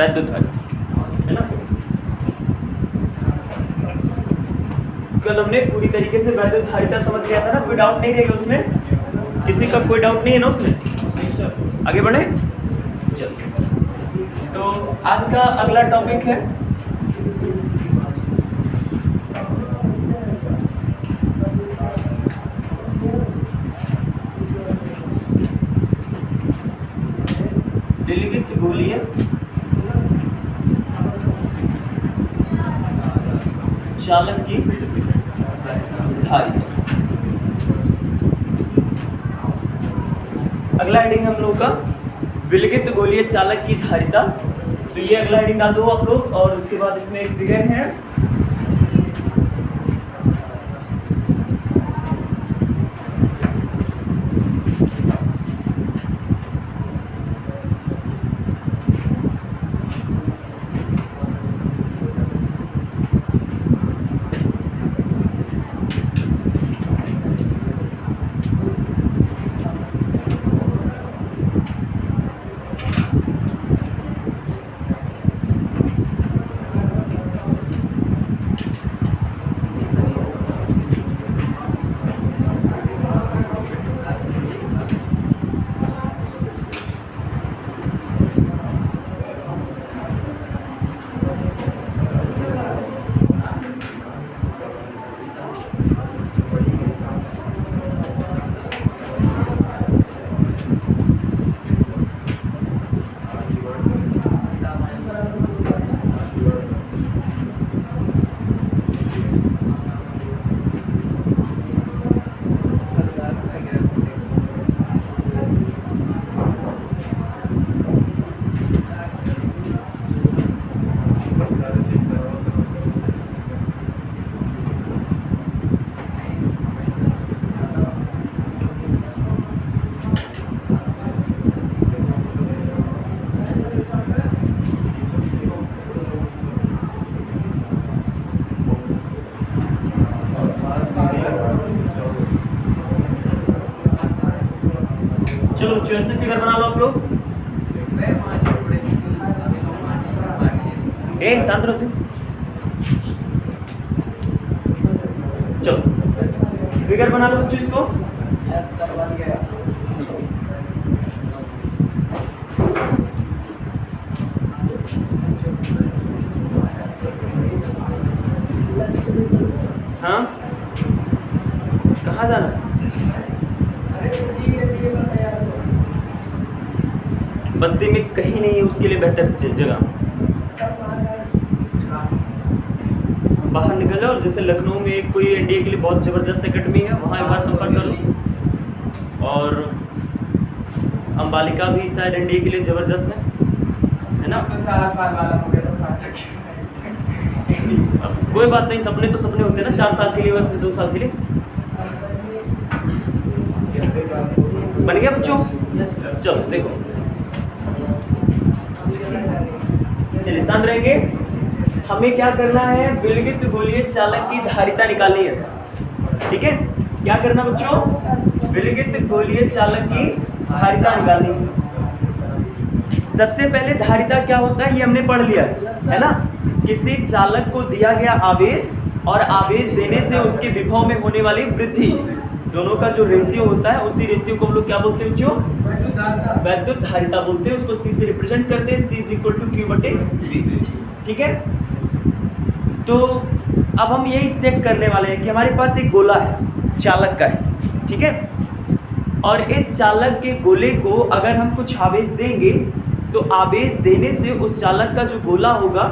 वैद्युत धारिता, है ना। कल हमने पूरी तरीके से वैद्युत धारिता समझ लिया था ना, कोई डाउट नहीं रहेगा उसमें, किसी का कोई डाउट नहीं है ना उसमें। आगे बढ़े, चलिए। तो आज का अगला टॉपिक है विलगित गोलीय चालक की धारिता। अगला हेडिंग हम लोग का विलगित गोलीय चालक की धारिता। तो ये अगला हेडिंग डाल दो आप लोग, और उसके बाद इसमें एक फिगर है, चलो बच्चों ऐसे फिगर बना लो आप लोग। शांत रहो। चलो फिगर बना लो बच्चों इसको। हाँ कहाँ जाना? बस्ती में कहीं नहीं है उसके लिए बेहतर जगह, बाहर निकल जाओ। जैसे लखनऊ में कोई एनडीए के लिए बहुत ज़बरदस्त एकेडमी है, वहाँ एक बार संपर्क कर लो। और अंबालिका भी शायद एनडीए के लिए ज़बरदस्त है ना। तो 4 साल वाला हो गया तो अब कोई बात नहीं, सपने तो सपने होते हैं ना, 4 साल के लिए 2 साल के लिए बन गया बच्चों। चलो देखो, चलिए शांत रहेंगे। हमें क्या करना है, विलगित गोलीय चालक की धारिता निकालनी है। ठीक है, क्या करना बच्चों, विलगित गोलीय चालक की धारिता निकालनी है। सबसे पहले धारिता क्या होता है ये हमने पढ़ लिया है ना। किसी चालक को दिया गया आवेश और आवेश देने से उसके विभव में होने वाली वृद्धि, दोनों का जो रेशियो होता है, उसी रेशियो को हम लोग क्या बोलते हैं बच्चों, वैद्युत धारिता बोलते हैं। उसको C से रिप्रेजेंट करते हैं, C = Q/V। ठीक है, तो अब हम यही चेक करने वाले हैं कि हमारे पास एक गोला है, चालक का है। ठीक है, और इस चालक के गोले को अगर हम कुछ आवेश देंगे तो आवेश देने से उस चालक का जो गोला होगा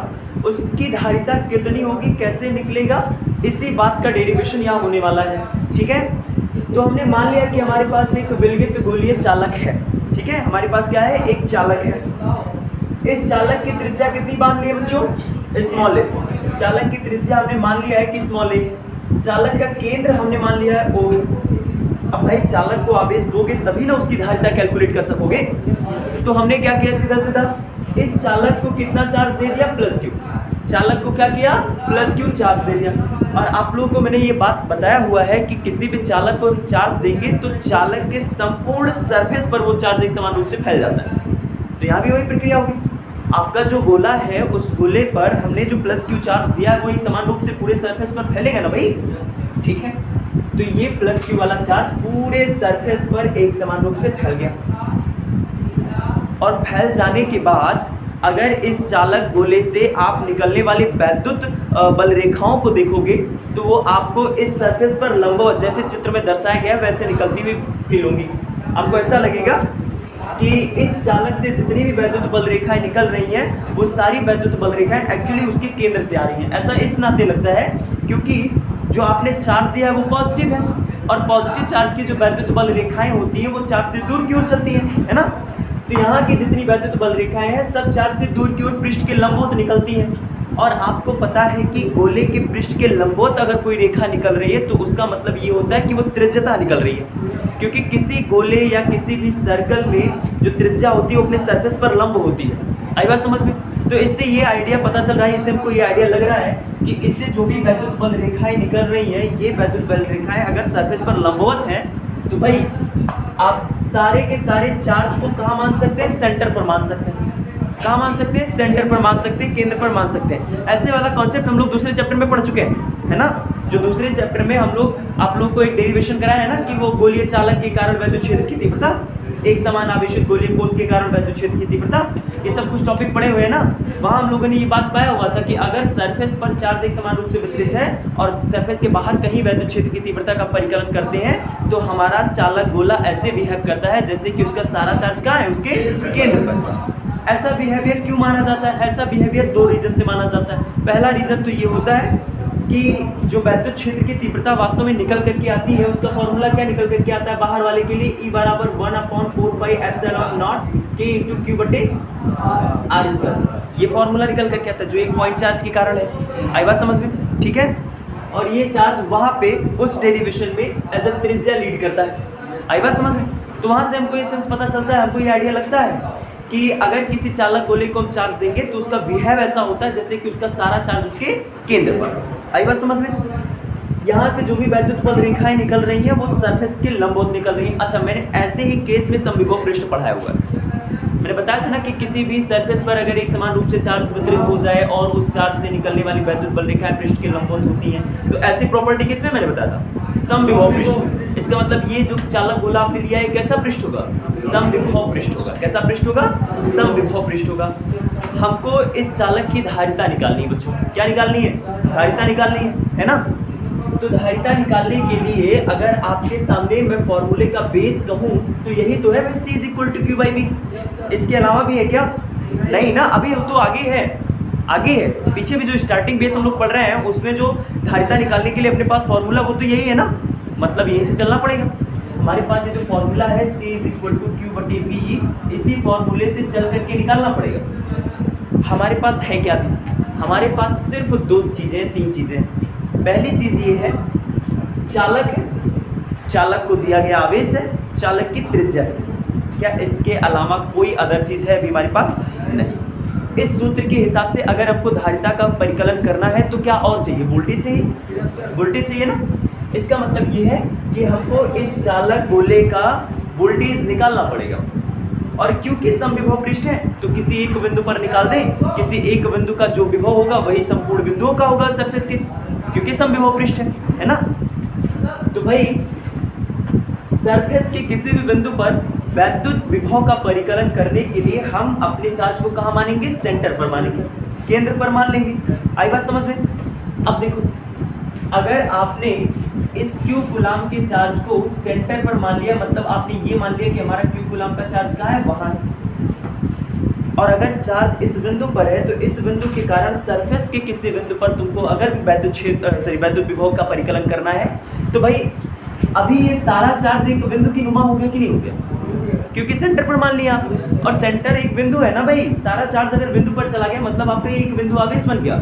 उसकी धारिता कितनी होगी, कैसे निकलेगा, इसी बात का डेरिवेशन यहाँ होने वाला है। ठीक है, तो हमने मान लिया कि हमारे पास एक विलगित गोलीय चालक है। ठीक है, हमारे पास क्या है, एक चालक है। इस चालक की त्रिज्या कितनी मान ली है बच्चों, स्मॉल ए। चालक की त्रिज्या हमने मान लिया है कि स्मॉल ए। चालक का केंद्र हमने मान लिया है O। अब भाई चालक को आवेश दोगे तभी ना उसकी धारिता कैलकुलेट कर सकोगे। तो हमने क्या किया, सीधा सीधा इस चालक को कितना चार्ज दे दिया, +Q। चालक को क्या किया, +Q चार्ज दे दिया। और आप लोगों को मैंने ये बात बताया हुआ है कि किसी भी चालक को हम चार्ज देंगे तो चालक के संपूर्ण सरफेस पर वो चार्ज एक समान रूप से फैल जाता है। तो यहाँ भी वही प्रक्रिया होगी। आपका जो गोला है उस गोले पर हमने जो प्लस क्यू चार्ज दिया है वो एक समान रूप से पूरे सरफेस पर फैलेगा ना भाई, ठीक है। तो ये प्लस क्यू वाला चार्ज पूरे सरफेस पर एक समान रूप से फैल गया, और फैल जाने के बाद अगर इस चालक गोले से आप निकलने वाली वैद्युत बल रेखाओं को देखोगे तो वो आपको इस सरफेस पर लंबवत, जैसे चित्र में दर्शाया गया वैसे निकलती हुई फील होंगी। आपको ऐसा लगेगा कि इस चालक से जितनी भी वैद्युत बल रेखाएं निकल रही हैं वो सारी वैद्युत बल रेखाएं एक्चुअली उसके केंद्र से आ रही हैं। ऐसा इस नाते लगता है क्योंकि जो आपने चार्ज दिया है वो पॉजिटिव है, और पॉजिटिव चार्ज की जो वैद्युत बल रेखाएं होती हैं वो चार्ज से दूर की ओर चलती हैं, है ना। तो यहाँ की जितनी वैद्युत बल रेखाएं हैं सब चार्ज से दूर की ओर पृष्ठ के लंबवत निकलती हैं। और आपको पता है कि गोले के पृष्ठ के लंबवत अगर कोई रेखा निकल रही है तो उसका मतलब ये होता है कि वो त्रिज्यता निकल रही है, क्योंकि किसी गोले या किसी भी सर्कल में जो त्रिज्या होती है वो अपने सरफेस पर लंब होती है। आई बात समझ में? तो इससे ये आइडिया पता चल रहा है, इससे हमको ये आइडिया लग रहा है कि इससे जो भी वैद्युत बल रेखाएं निकल रही हैं ये वैद्युत बल रेखाएं अगर सरफेस पर लंबवत हैं तो भाई आप सारे के सारे चार्ज को कहाँ मान सकते हैं? सेंटर पर मान सकते हैं। कहाँ मान सकते हैं? सेंटर पर मान सकते हैं, केंद्र पर मान सकते हैं। ऐसे वाला कॉन्सेप्ट हम लोग दूसरे चैप्टर में पढ़ चुके हैं, है ना। जो दूसरे चैप्टर में हम लोग आप लोग को एक डेरिवेशन कराया है ना कि वो गोलीय चालक के कारण वैद्युत क्षेत्र की तीव्रता, एक समान आवेशित गोलीय कोष के कारण वैद्युत क्षेत्र की तीव्रता, ये सब कुछ टॉपिक पढ़े हुए हैं ना। वहाँ हम लोगों ने ये बात पाया हुआ था कि अगर सरफेस पर चार्ज एक समान रूप से वितरित है और सरफेस के बाहर कहीं वैद्युत क्षेत्र की तीव्रता का परिकलन करते हैं तो हमारा चालक गोला ऐसे बिहेव करता है जैसे कि उसका सारा चार्ज कहाँ है? उसके केंद्र पर। ऐसा बिहेवियर क्यों माना जाता है? ऐसा बिहेवियर दो रीजन से माना जाता है। पहला रीजन तो ये होता है कि जो वैद्युत क्षेत्र की तीव्रता वास्तव में निकल करके आती है उसका फॉर्मूला क्या निकल करके आता है बाहर वाले के लिए? E बराबर 1/4πε0 K × Q/r²। ये फॉर्मूला निकल करके आता है जो एक पॉइंट चार्ज के कारण है। आई बात समझ में? ठीक है। और ये चार्ज वहाँ पे उस डेरिवेशन में एज अ त्रिज्या लीड करता है। आई बात समझ में? तो वहाँ से हमको ये सेंस पता चलता है, हमको ये आइडिया लगता है कि अगर किसी चालक गोले को हम चार्ज देंगे तो उसका बिहेव ऐसा होता है जैसे कि उसका सारा चार्ज उसके केंद्र पर। आई बात समझ में? यहाँ से जो भी वैद्युत बल रेखाएं निकल रही हैं वो सरफेस के लंबवत निकल रही हैं। अच्छा, मैंने ऐसे ही केस में समविभव पृष्ठ पढ़ाया हुआ है। मैंने बताया था ना कि किसी भी सरफेस पर अगर एक समान रूप से चार्ज वितरित हो जाए और उस चार्ज से निकलने वाली वैद्युत बल रेखाएं पृष्ठ के लंबवत होती हैं तो ऐसी प्रॉपर्टी किसमें मैंने बताया था? समविभव पृष्ठ। इसका मतलब ये जो चालक गोला आपने लिया है कैसा पृष्ठ होगा? समविभव पृष्ठ होगा। कैसा पृष्ठ होगा? समविभव पृष्ठ होगा। हमको इस चालक की धारिता निकालनी है बच्चों। क्या निकालनी है? धारिता निकालनी है ना। तो धारिता निकालने के लिए अगर आपके सामने मैं फॉर्मूले का बेस कहूँ तो यही तो है भाई, C = Q/V। इसके अलावा भी है क्या? नहीं ना, अभी तो आगे है, आगे है। पीछे भी जो स्टार्टिंग बेस हम लोग पढ़ रहे हैं उसमें जो धारिता निकालने के लिए अपने पास फॉर्मूला वो तो यही है ना, मतलब यहीं से चलना पड़ेगा। हमारे पास ये जो फॉर्मूला है C = Q/V, इसी फॉर्मूले से चल करके निकालना पड़ेगा। हमारे पास है क्या? हमारे पास सिर्फ दो चीज़ें, तीन चीज़ें। पहली चीज़ ये है चालक है, चालक को दिया गया आवेश है, चालक की त्रिज्या है। क्या इसके अलावा कोई अदर चीज़ है अभी हमारे पास? नहीं। इस सूत्र के हिसाब से अगर आपको धारिता का परिकलन करना है तो क्या और चाहिए? वोल्टेज चाहिए। वोल्टेज चाहिए ना। इसका मतलब ये है कि हमको इस चालक गोले का वोल्टेज निकालना पड़ेगा। और क्योंकि समविभव पृष्ठ है तो किसी एक बिंदु पर निकाल दें, किसी एक बिंदु का जो विभव होगा वही संपूर्ण बिंदुओं का होगा सरफेस के, क्योंकि समविभव पृष्ठ है ना। तो भाई सरफेस के किसी भी बिंदु पर वैद्युत विभव का परिकलन करने के लिए हम अपने चार्ज को कहाँ मानेंगे? सेंटर पर मानेंगे, केंद्र पर मान लेंगे। आई बात समझ में? अब देखो, अगर आपने इस Q कूलाम के चार्ज को सेंटर पर मान लिया, मतलब आपने ये मान लिया कि हमारा Q कूलाम का चार्ज कहाँ है? वहाँ है। और अगर चार्ज इस बिंदु पर है तो इस बिंदु के कारण सरफेस के किसी बिंदु पर तुमको अगर वैद्युत विभव का परिकलन करना है तो भाई अभी ये सारा चार्ज एक बिंदु की नुमा हो गया कि नहीं हो गया? क्योंकि सेंटर पर मान लिया, और सेंटर एक बिंदु है ना भाई। सारा चार्ज अगर बिंदु पर चला गया मतलब आपका एक बिंदु आवेश बन गया,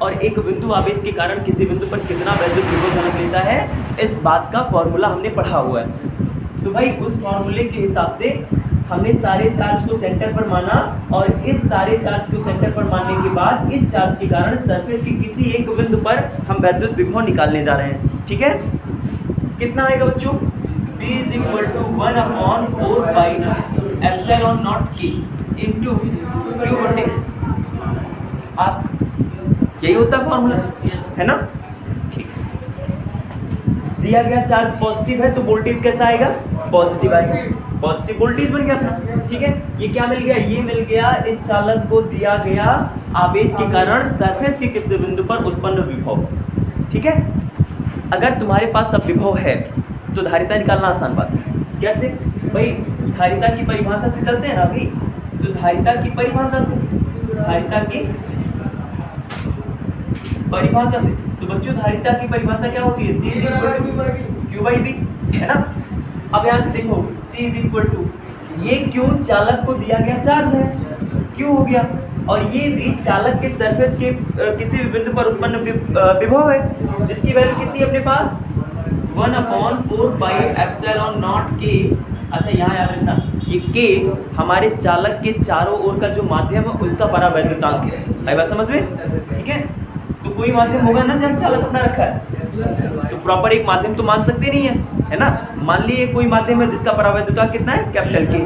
और एक बिंदु आवेश के कारण किसी बिंदु पर कितना वैद्युत विभव जन्म लेता है इस बात का फॉर्मूला हमने पढ़ा हुआ है। तो भाई उस फॉर्मूले के हिसाब से हमने सारे चार्ज को सेंटर पर माना, और इस सारे चार्ज को सेंटर पर मानने के बाद इस चार्ज के कारण सरफेस के किसी एक बिंदु पर हम वैद्युत विभव निकालने जा रहे हैं। ठीक है, कितना आएगा बच्चों? B = 1/4πε0 K × Q बटे R, यही होता है फॉर्मूला, है ना? ठीक, दिया गया चार्ज पॉजिटिव है तो वोल्टेज कैसा आएगा? पॉजिटिव आएगा, पॉजिटिव वोल्टेज बन गया अपना। ठीक है, ये क्या मिल गया? ये मिल गया इस चालक को दिया गया आवेश के कारण सरफेस के किसी बिंदु पर उत्पन्न विभव। ठीक है, अगर तुम्हारे पास अब विभव है तो धारिता निकालना आसान बात है। कैसे भाई? धारिता की परिभाषा से चलते हैं ना अभी, तो धारिता की परिभाषा से, धारिता की परिभाषा से, तो बच्चों धारिता की परिभाषा क्या होती है? C = Q/V, है ना? अब यहाँ से देखो C = ये Q चालक को दिया गया चार्ज है, Q हो गया, और ये भी चालक के सरफेस के किसी भी बिंदु पर उत्पन्न विभव है, जिसकी वैल्यू कितनी है अपने पास? 1/4πε0K। अच्छा यहाँ याद रखना, ये K हमारे चालक के चारों ओर का जो माध्यम है उसका परावैद्युतांक है। आई बात समझ में? ठीक है, तो कोई माध्यम होगा ना जहाँ चालक अपना रखा है, तो प्रॉपर एक माध्यम तो मान सकते नहीं है ना? मान लिए कोई माध्यम है जिसका परावैद्युतांक कितना है? Capital K।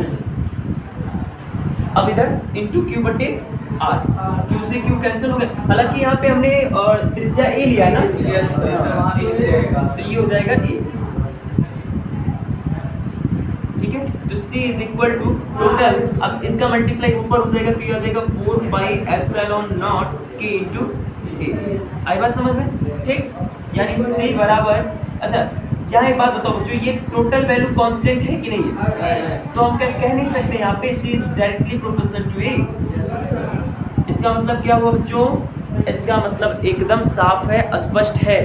अब इधर इंटू Q बटे R, Q से Q कैंसिल हो गया। हालांकि यहाँ पे हमने त्रिज्या A लिया है ना, तो ये हो जाएगा A। ठीक है, तो C = टोटल, अब इसका मल्टीप्लाई ऊपर हो जाएगा तो ये आ जाएगा 4πε0K × A। आई बात समझ में? ठीक, यानी C बराबर, अच्छा यहाँ एक बात बताओ बच्चों, ये टोटल वैल्यू कांस्टेंट है कि नहीं है? तो हम कह नहीं सकते यहाँ पे C is directly proportional to A। इसका मतलब क्या हुआ बच्चों? इसका मतलब एकदम साफ है, स्पष्ट है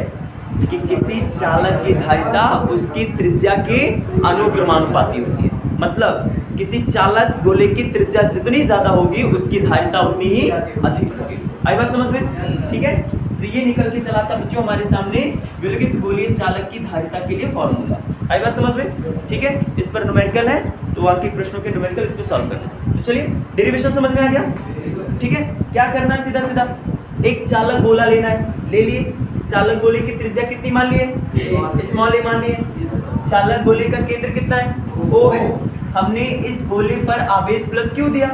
कि किसी चालक की धारिता उसकी त्रिज्या के अनुक्रमानुपाती होती है। मतलब किसी चालक गोले की त्रिज्या जितनी ज्यादा होगी उसकी धारिता उतनी ही अधिक होगी। आई बात समझ में? ठीक है, तो ये निकल के चला था बच्चों हमारे सामने विलगित गोलीय चालक की धारिता के लिए फॉर्मूला। आई बात समझ में? ठीक है, इस पर न्यूमेरिकल है तो आपके प्रश्नों के न्यूमेरिकल इसको सॉल्व करना। तो चलिए डेरिवेशन समझ में आ गया? ठीक है, क्या करना है? सीधा सीधा एक चालक गोला लेना है, ले लिए। चालक गोले की त्रिज्या कितनी मान लिए? स्मॉल a मान लिए। चालक गोले का केंद्र कितना है? O है। हमने इस गोले पर आवेश प्लस क्यों दिया?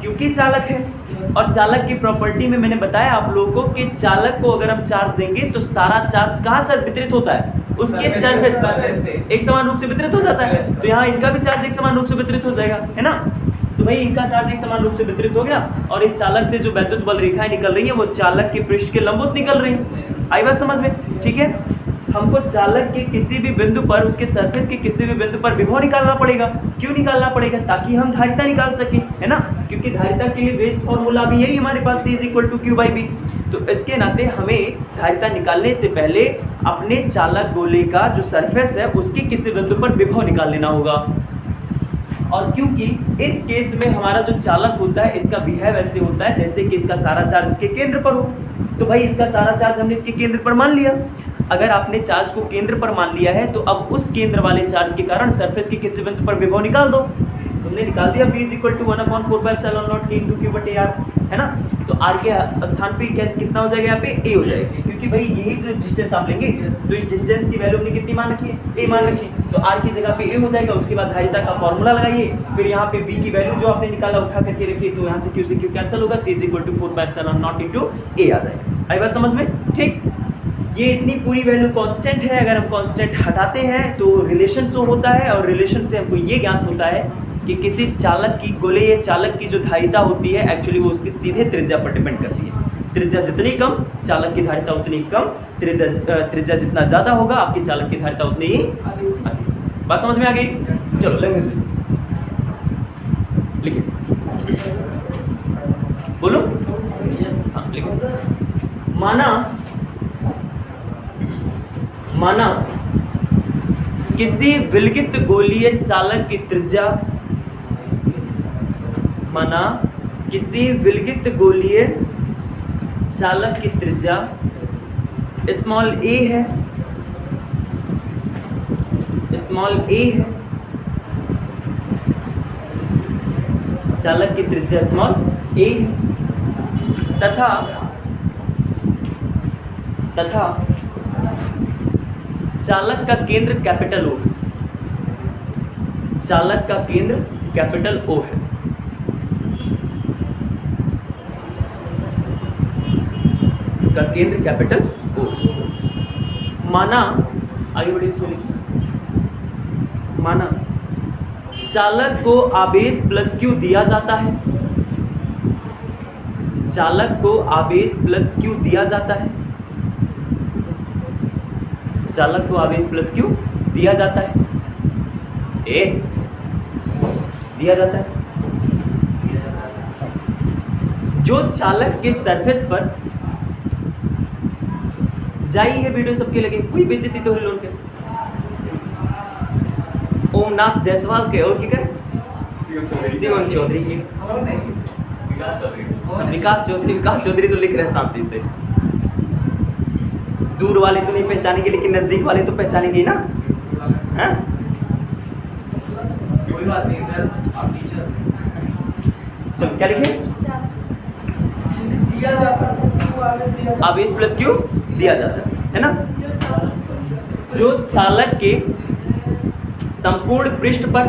क्योंकि चालक है। और चालक की प्रॉपर्टी में मैंने बताया आप लोगों को कि चालक को अगर हम चार्ज देंगे तो सारा चार्ज कहाँ से वितरित होता है? उसके सरफेस पर एक समान रूप से वितरित हो जाता है। तो यहाँ इनका भी चार्ज एक समान रूप से वितरित हो जाएगा, है ना? तो भाई इनका चार्ज एक समान रूप से वितरित हो गया और इस चालक से जो वैद्युत बल रेखाएं निकल रही हैं वो चालक के पृष्ठ के लंबवत निकल रही हैं। आई बात समझ में? ठीक है, हमको चालक के किसी भी बिंदु पर, उसके सरफेस के किसी भी बिंदु पर विभव निकालना पड़ेगा। क्यों निकालना पड़ेगा? ताकि हम धारिता निकाल सकें, है ना? क्योंकि धारिता के लिए बेस फॉर्मूला भी यही हमारे पास C = Q/V। तो इसके नाते हमें धारिता निकालने से पहले अपने चालक गोले का जो सरफेस है उसके किसी बिंदु पर विभव निकाल लेना होगा। और क्योंकि इस केस में हमारा जो चालक होता है इसका बिहेव ऐसे होता है जैसे कि इसका सारा चार्ज इसके केंद्र पर हो, तो भाई इसका सारा चार्ज हमने इसके केंद्र पर मान लिया। अगर आपने चार्ज को केंद्र पर मान लिया है तो अब उस केंद्र वाले चार्ज के कारण सरफेस के किसी बिंदु पर विभव निकाल दो। तुमने निकाल दिया V = 1/4πε0K × Q बटे R, है ना? तो R के स्थान पे कितना हो जाएगा? यहाँ पे A हो जाएगा, क्योंकि भाई यही जो डिस्टेंस आप लेंगे तो इस डिस्टेंस की वैल्यू हमने कितनी मान रखी है? A मान रखी है। तो R की जगह पे A हो जाएगा। उसके बाद धारिता का फॉर्मूला लगाइए, फिर यहाँ पे V की वैल्यू जो आपने निकाला उठा करके रखिए, तो यहाँ से Q से Q कैंसिल होगा, C = 4πε0 × A आ जाएगा। आई बात समझ में? ठीक, ये इतनी पूरी वैल्यू कांस्टेंट है। अगर हम कांस्टेंट हटाते हैं तो रिलेशन शो होता है, और रिलेशन से हमको ये ज्ञात होता है कि किसी चालक की गोले या चालक की जो धारिता होती है एक्चुअली वो उसकी सीधे त्रिज्या पर डिपेंड करती है। त्रिज्या जितनी कम चालक की धारिता उतनी कम, त्रिज्या जितना ज़्यादा होगा आपकी चालक की धारिता उतनी ही अधिक। बात समझ में आ गई? चलो लिखिए, बोलो। हाँ लिखो। माना किसी विलगित गोलीय चालक की त्रिज्या, माना किसी विलगित गोलीय चालक की त्रिज्या स्मॉल a है, स्मॉल a है, चालक की त्रिज्या स्मॉल a है, तथा चालक का केंद्र कैपिटल O, चालक का केंद्र कैपिटल O है। उसका केंद्र कैपिटल O। माना, आगे बढ़िए इसमें लिखिए, माना चालक को आवेश प्लस Q दिया जाता है, चालक को आवेश प्लस Q दिया जाता है, चालक को आवेश प्लस Q दिया जाता है, ए दिया जाता है। जो चालक के सरफेस पर जाई है, वीडियो सबके लगे, कोई बेइज्जती तो है लोन के, ओमनाथ जायसवाल के और की करे शिवन चौधरी की, विकास चौधरी तो लिख रहे हैं शांति से। दूर वाले तो नहीं पहचानेंगे, लेकिन नजदीक वाले तो पहचानेंगे ना। हाँ? कोई बात नहीं सर, आप टीचर। चलो क्या लिखे? आवेश प्लस Q दिया जाता है ना। जो चालक के संपूर्ण पृष्ठ पर,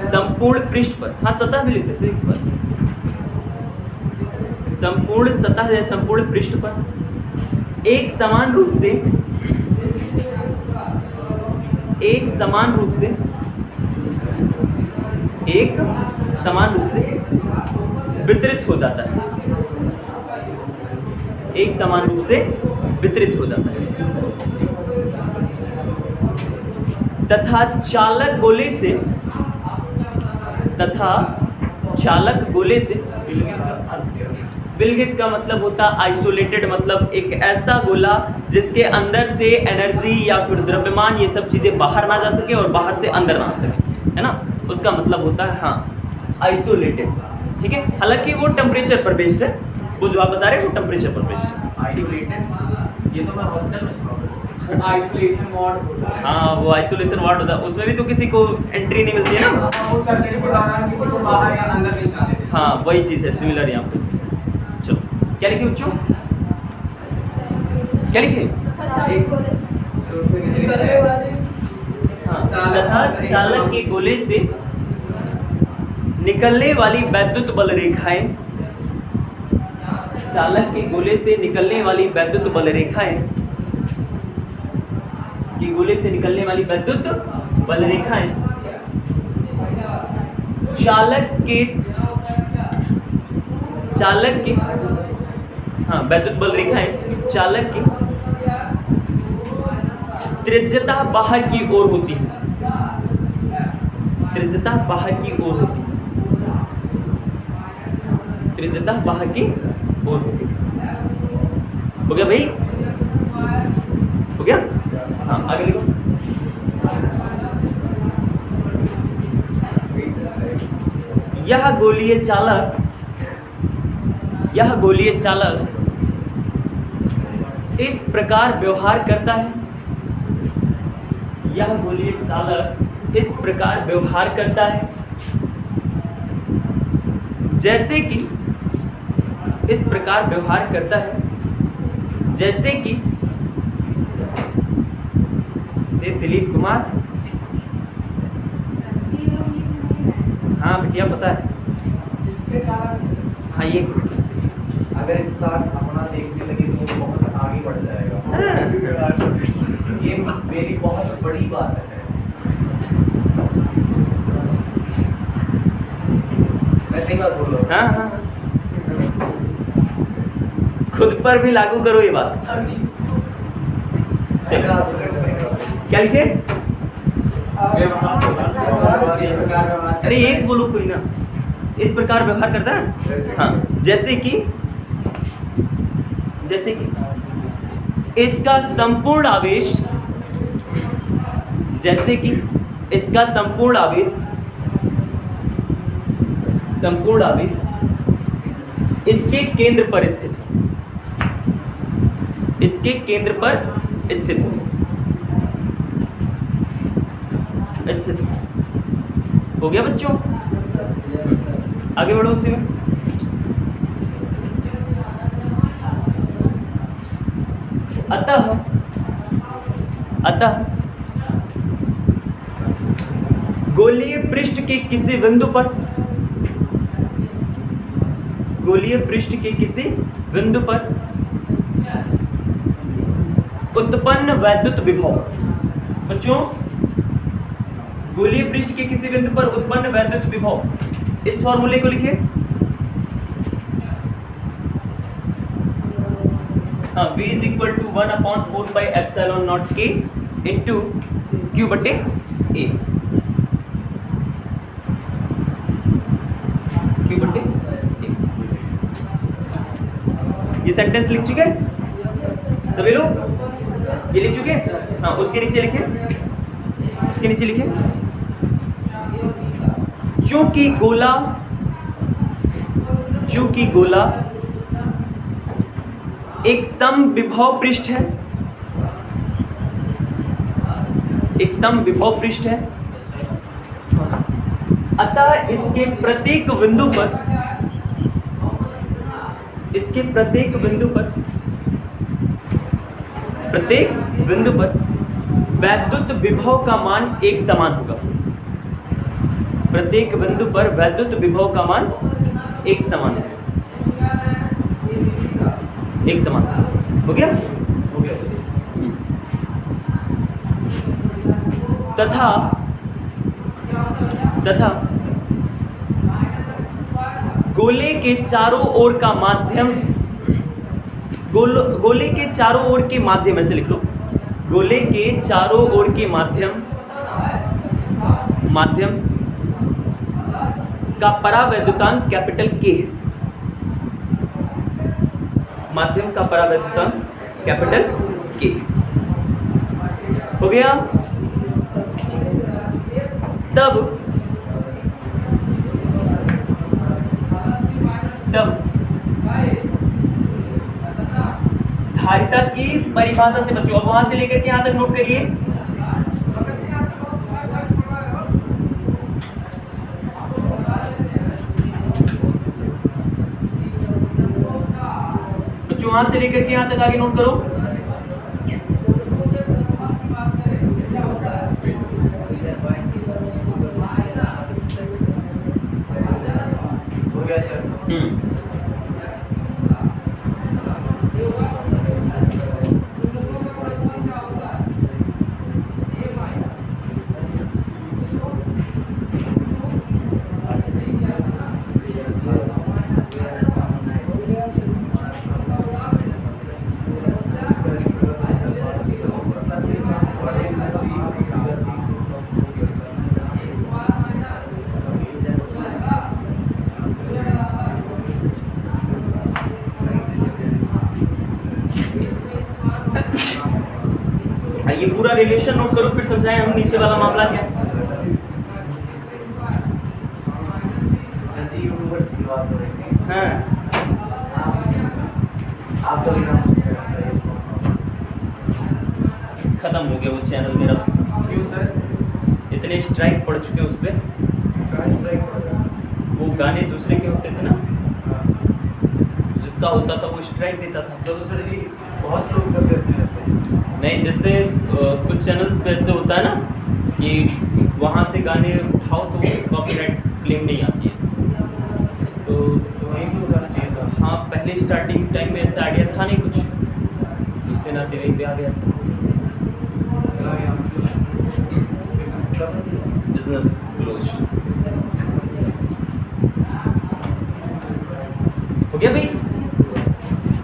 संपूर्ण पृष्ठ पर, हाँ सतह भी लिख सकते हैं, संपूर्ण सतह या संपूर्ण पृष्ठ पर एक समान रूप से, एक समान रूप से, एक समान रूप से वितरित हो जाता है, एक समान रूप से वितरित हो जाता है, तथा चालक गोले से, तथा चालक गोले से, विलगित का मतलब होता आइसोलेटेड, मतलब एक ऐसा गोला जिसके अंदर से एनर्जी या फिर द्रव्यमान ये सब चीजें बाहर ना जा सके और बाहर से अंदर ना आ सके, है ना, उसका मतलब होता है हाँ आइसोलेटेड। ठीक है, हालांकि वो टेम्परेचर पर बेस्ड है, वो जो आप बता रहे हैं वो टेम्परेचर पर बेस्ड है। आइसोलेटेड, ये तो मैं हॉस्पिटल में सुना, आइसोलेशन वार्ड होता है। हाँ वो आइसोलेशन वार्ड होता है, उसमें भी तो किसी को एंट्री नहीं मिलती है ना, वो सर्जरी के दौरान किसी को बाहर या अंदर नहीं जाने देते। हाँ वही चीज़ है, सिमिलर यहाँ पे। चलो क्या लिखे बच्चों, क्या लिखे? हाँ, तथा चालक के गोले से निकलने वाली वैद्युत बल रेखाएं, चालक के गोले से निकलने वाली वैद्युत बल रेखाएं, कि गोले से निकलने वाली वैद्युत बल रेखाएं चालक के हाँ वैद्युत बल रेखाएं चालक की त्रिज्यता बाहर की ओर होती है, त्रिज्यता बाहर की ओर होती है, त्रिज्यता बाहर की ओर होती है। हो गया भाई, हो गया? हाँ आगे लिखो। यह गोलीय चालक, यह गोलीय चालक इस प्रकार व्यवहार करता है, यह गोलीय चालक इस प्रकार व्यवहार करता है जैसे कि, इस प्रकार व्यवहार करता है जैसे कि, दिलीप कुमार, हाँ बिटिया पता है, इसके कारण हाँ ये अगर इंसान अपना देखने लगे तो बहुत आगे बढ़ जाएगा। ये मेरी बहुत बड़ी बात है, मैं सही बात बोल रहा हूँ। हाँ, खुद पर भी लागू करो ये बात। क्या लिखे? अरे एक बोलो कोई ना, इस प्रकार व्यवहार करता है हाँ, जैसे कि, जैसे कि इसका संपूर्ण आवेश, जैसे कि इसका संपूर्ण आवेश, संपूर्ण आवेश इसके केंद्र पर स्थित है, इसके केंद्र पर स्थित है, स्थित हो गया बच्चों? आगे बढ़ो उसी में। अतः गोलीय पृष्ठ के किसी बिंदु पर, गोलीय पृष्ठ के किसी बिंदु पर उत्पन्न वैद्युत विभव। बच्चों, गोलीय पृष्ठ के किसी बिंदु पर उत्पन्न वैद्युत विभव, इस फॉर्मूले को लिखिए। हाँ, V is equal to 1/4πε0 K into Q बटे A, Q बटे A। ये सेंटेंस लिख चुके सभी लोग? ये लिख चुके? हाँ, उसके नीचे लिखे, उसके नीचे लिखे, चूंकि गोला एक समविभव पृष्ठ है, एक समविभव पृष्ठ है, अतः इसके प्रत्येक बिंदु पर वैद्युत विभव का मान एक समान होगा। प्रत्येक बिंदु पर वैद्युत विभव का मान एक समान होगा, एक समान। हो गया? हो गया। तथा गोले के चारों ओर का माध्यम, गोले के चारों ओर के माध्यम, ऐसे लिख लो, गोले के चारों ओर के माध्यम का परावैद्युतांक कैपिटल K है। माध्यम का परावैद्युतांक कैपिटल K हो गया। तब धारिता की परिभाषा से बच्चों, अब वहां से लेकर के यहां तक नोट करिए। बच्चों वहां से लेकर के यहां तक आगे नोट करो। हो गया सर। ये पूरा रिलेशन नोट करो, फिर समझाएं हम नीचे वाला मामला क्या है। सर जी यूट्यूबर्स की बात हो रही थी। हाँ, आप तो खत्म हो गया वो चैनल मेरा। क्यों सर? इतने स्ट्राइक पड़ चुके उस पर। वो गाने दूसरे के होते थे ना, जिसका होता था वो स्ट्राइक देता था। तो सर जी बहुत लोग कर देते हैं। नहीं, जैसे कुछ चैनल्स पे ऐसे होता है ना कि वहाँ से गाने उठाओ तो कॉपीराइट क्लेम नहीं आती है, तो वहीं से उठाना चाहिए था। हाँ, पहले स्टार्टिंग टाइम में ऐसा आइडिया था नहीं कुछ, उससे ना वहीं पे आ गया ऐसा। बिजनेस क्लोज हो गया भाई,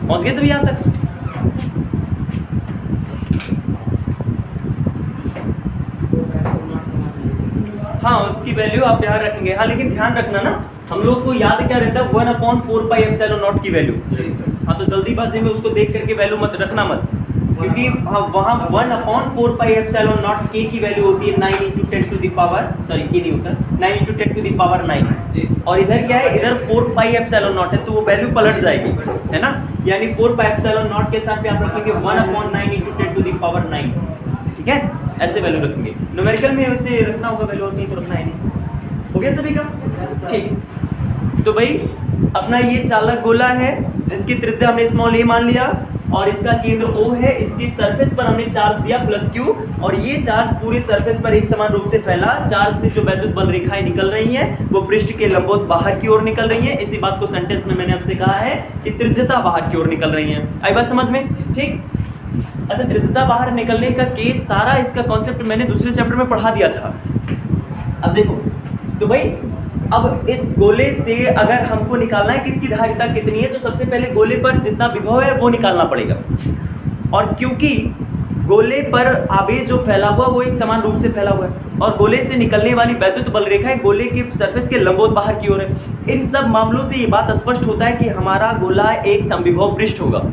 पहुँच गए सभी यहाँ तक। हाँ, उसकी वैल्यू आप ध्यान रखेंगे। हाँ, लेकिन ध्यान रखना ना, हम लोग को याद क्या रहता है, 1/4πε0 की वैल्यू। हाँ, तो जल्दीबाजी में उसको देख करके वैल्यू मत रखना मत, क्योंकि हाँ, वहाँ 1/4πε0 K की वैल्यू होती है 9 × 10 to the power, sorry K नहीं होता, 9 × 10 to the power 9। और इधर क्या है, इधर 4πε0 है, तो वो वैल्यू पलट जाएगी, है ना। यानी 4πε0 के साथ भी आप रखेंगे 1/9 × 10 to the power 9, ठीक है, ऐसे वैल्यू रखेंगे। न्यूमेरिकल में वैसे रखना होगा वैल्यू, होती है तो रखना है नहीं। हो गया सभी का? ठीक। तो भाई अपना ये चालक गोला है जिसकी त्रिज्या हमने स्मॉल a मान लिया और इसका केंद्र O है, इसकी सरफेस पर हमने चार्ज दिया +Q, और ये चार्ज पूरी सरफेस पर एक समान रूप से फैला। चार्ज से जो वैद्युत बल रेखाएं निकल रही हैं वो पृष्ठ के लंबवत बाहर की ओर निकल रही हैं। इसी बात को सेंटेंस में मैंने आपसे कहा है कि त्रिज्यता बाहर की ओर निकल रही है। आई बात समझ में? ठीक। अच्छा, त्रिज्यता बाहर निकलने का केस, सारा इसका कॉन्सेप्ट मैंने दूसरे चैप्टर में पढ़ा दिया था। अब देखो तो भाई, अब इस गोले से अगर हमको निकालना है कि इसकी धारिता कितनी है, तो सबसे पहले गोले पर जितना विभव है वो निकालना पड़ेगा। और क्योंकि गोले पर आवेश जो फैला हुआ वो एक समान रूप से फैला हुआ है और गोले से निकलने वाली वैद्युत बल रेखाएं गोले के सरफेस के लंबवत बाहर की ओर है, इन सब मामलों से ये बात स्पष्ट होता है कि हमारा गोला एक समविभव पृष्ठ होगा।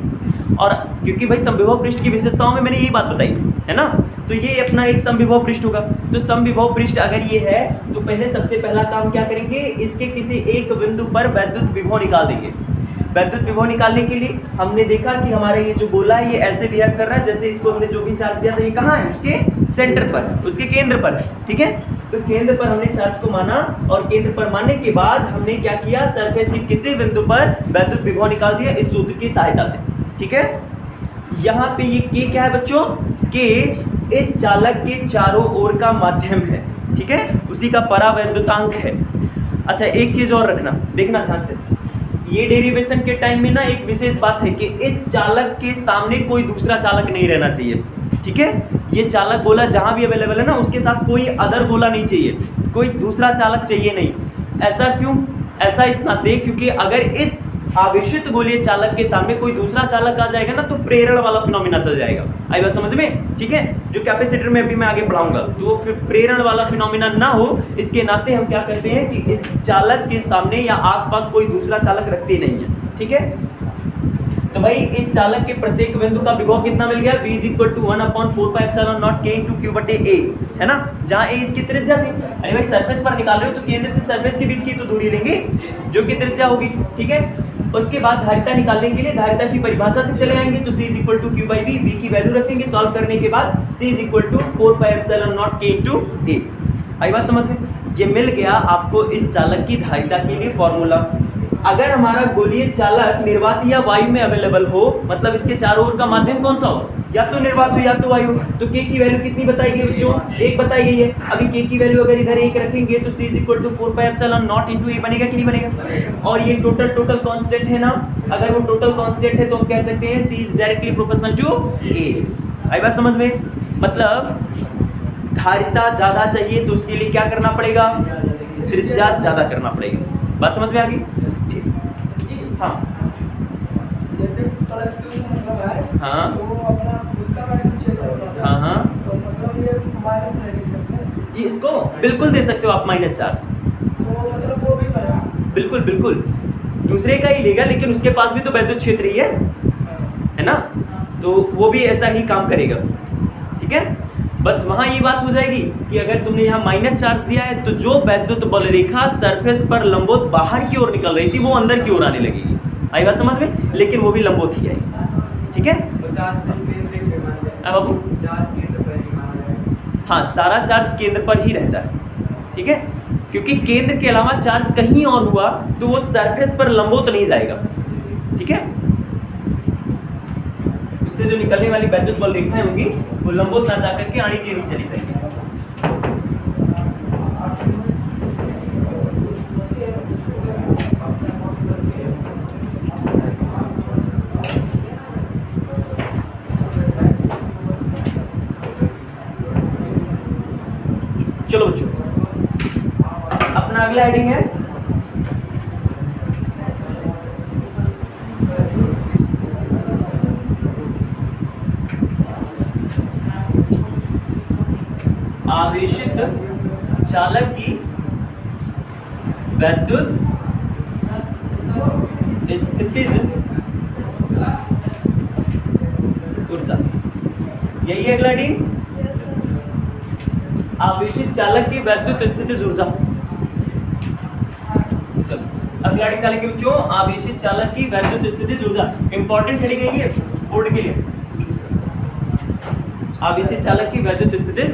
और क्योंकि भाई समविभव पृष्ठ की विशेषताओं में मैंने यही बात बताई है ना, तो ये अपना एक समविभव पृष्ठ होगा। तो समविभव पृष्ठ अगर ये है तो पहले सबसे पहला काम क्या करेंगे, इसके किसी एक बिंदु पर वैद्युत विभव निकाल देंगे। वैद्युत विभव निकालने के लिए हमने देखा कि हमारा ये जो गोला है ये ऐसे बिहेव कर रहा है जैसे इसको हमने जो भी चार्ज दिया था ये कहाँ है, उसके सेंटर पर, उसके केंद्र पर है। ठीक है, तो केंद्र पर हमने चार्ज को माना और केंद्र पर मानने के बाद हमने क्या किया, सरफेस के किसी बिंदु पर वैद्युत विभव निकाल दिया इस सूत्र की सहायता से। ठीक है, यहाँ पे ये K क्या है बच्चों, K इस चालक के चारों ओर का माध्यम है। ठीक है, उसी का परावैद्युतांक है। अच्छा, एक चीज और रखना, देखना ध्यान से, ये डेरिवेशन के टाइम में ना एक विशेष बात है कि इस चालक के सामने कोई दूसरा चालक नहीं रहना चाहिए। ठीक है, ये चालक गोला जहां भी अवेलेबल है ना उसके साथ कोई अदर गोला नहीं चाहिए, कोई दूसरा चालक चाहिए नहीं। ऐसा क्यों? ऐसा इस नाते क्योंकि अगर इस आवेशित गोलीय चालक के सामने कोई दूसरा चालक आ जाएगा ना तो प्रेरण वाला फिनोमिना चल जाएगा। आई बात समझ में? ठीक है, जो कैपेसिटर में अभी मैं आगे पढ़ाऊंगा तो वो फिर प्रेरण वाला फिनोमिना ना हो, इसके नाते हम क्या करते हैं कि इस चालक के सामने या आसपास कोई दूसरा चालक रखते नहीं है। ठीक है, तो भाई इस चालक के प्रत्येक बिंदु का विभव कितना मिल गया, V = 1/4πε0 K×Q/A है ना, जहाँ A इसकी त्रिज्या थी। अरे भाई सरफेस पर निकाल रहे हो तो केंद्र से सरफेस के बीच की तो दूरी लेंगे जो कि त्रिज्या होगी। ठीक है, उसके बाद धारिता निकालने के लिए धारिता की परिभाषा से चले आएंगे, तो C = Q/V, V की वैल्यू रखेंगे, सॉल्व करने के बाद C = 4πε0 K×A। आई बात समझ में? ये मिल गया आपको इस चालक की धारिता के लिए फॉर्मूला। अगर हमारा गोलीय चालक निर्वात या वायु में अवेलेबल हो, मतलब इसके चारों ओर का माध्यम कौन सा हो, या तो निर्वात हो या तो वायु, तो K की वैल्यू कितनी बताई गई बच्चों, 1 बताई गई है। अभी K की वैल्यू अगर इधर 1 रखेंगे तो C = 4πε0 × A बनेगा कि नहीं बनेगा? और ये टोटल कांस्टेंट है ना, अगर वो टोटल कांस्टेंट है तो हम कह सकते हैं C is directly proportional to A। आई बात समझ में? मतलब धारिता ज्यादा चाहिए तो उसके लिए क्या करना पड़ेगा, त्रिज्या ज्यादा करना पड़ेगा। बात समझ में आ गई? हाँ जैसे +Q मतलब है, हाँ वो अपना खुद का वैल्यू क्षेत्र होता है। हाँ, तो मतलब ये माइनस नहीं लिख सकते, ये इसको बिल्कुल दे सकते हो आप -4, तो मतलब वो भी बनेगा। बिल्कुल बिल्कुल दूसरे का ही लेगा, लेकिन उसके पास भी तो वैद्युत क्षेत्र ही है ना, तो वो भी ऐसा ही काम करेगा। ठीक है, बस वहाँ ये बात हो जाएगी कि अगर तुमने यहाँ -4 दिया है तो जो वैद्युत बल रेखा सरफेस पर लंबवत बाहर की ओर निकल रही थी वो अंदर की ओर आने लगेगी। आई बात समझ में? लेकिन वो भी लंबवत ही आएगी। ठीक है, अब बाबू हाँ, सारा चार्ज केंद्र पर ही रहता है। ठीक है, क्योंकि केंद्र के अलावा चार्ज कहीं और हुआ तो वो सरफेस पर लंबवत नहीं जाएगा। ठीक है, उससे जो निकलने वाली वैद्युत बल रेखाएं होंगी वो लंबवत ना जाकर के आड़ी टेढ़ी चली जाएंगी। चलो बच्चों, अपना अगला हेडिंग है आवेशित चालक की वैद्युत स्थितिज ऊर्जा। यही है अगला हेडिंग, आवेशित चालक की वैद्युत स्थितिज ऊर्जा। अगला हेडिंग डालेंगे बच्चों, आवेशित चालक की वैद्युत स्थितिज ऊर्जा। इंपॉर्टेंट हेडिंग है ये बोर्ड के लिए, आवेशित चालक की वैद्युत स्थितिज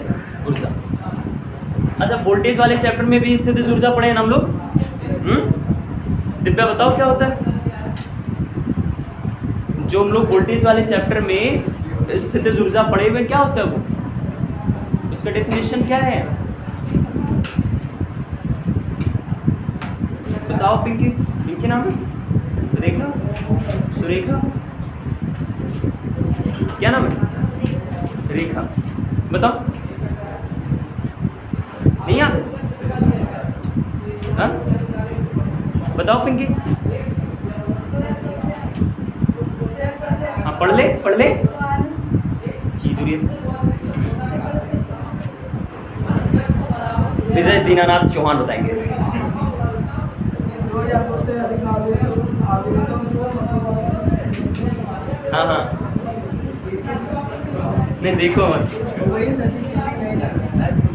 ऊर्जा। अच्छा, वोल्टेज वाले चैप्टर में भी स्थितिज ऊर्जा पढ़े हैं हम लोग। दिव्या बताओ क्या होता है जो हम लोग वोल्टेज वाले चैप्टर में स्थितिज ऊर्जा पढ़े हुए, क्या होता है वो, उसका डेफिनेशन क्या है बताओ। पिंकी, पिंकी नाम है, रेखा, सुरेखा, क्या नाम है, रेखा, बताओ, नहीं याद है? हाँ? बताओ पिंकी। हाँ पढ़ ले, पढ़ ले। विजय दीनानाथ चौहान बताएंगे। दो या दो से अधिक आवेशों को मतलब हाँ हाँ, नहीं देखो मत। वही सही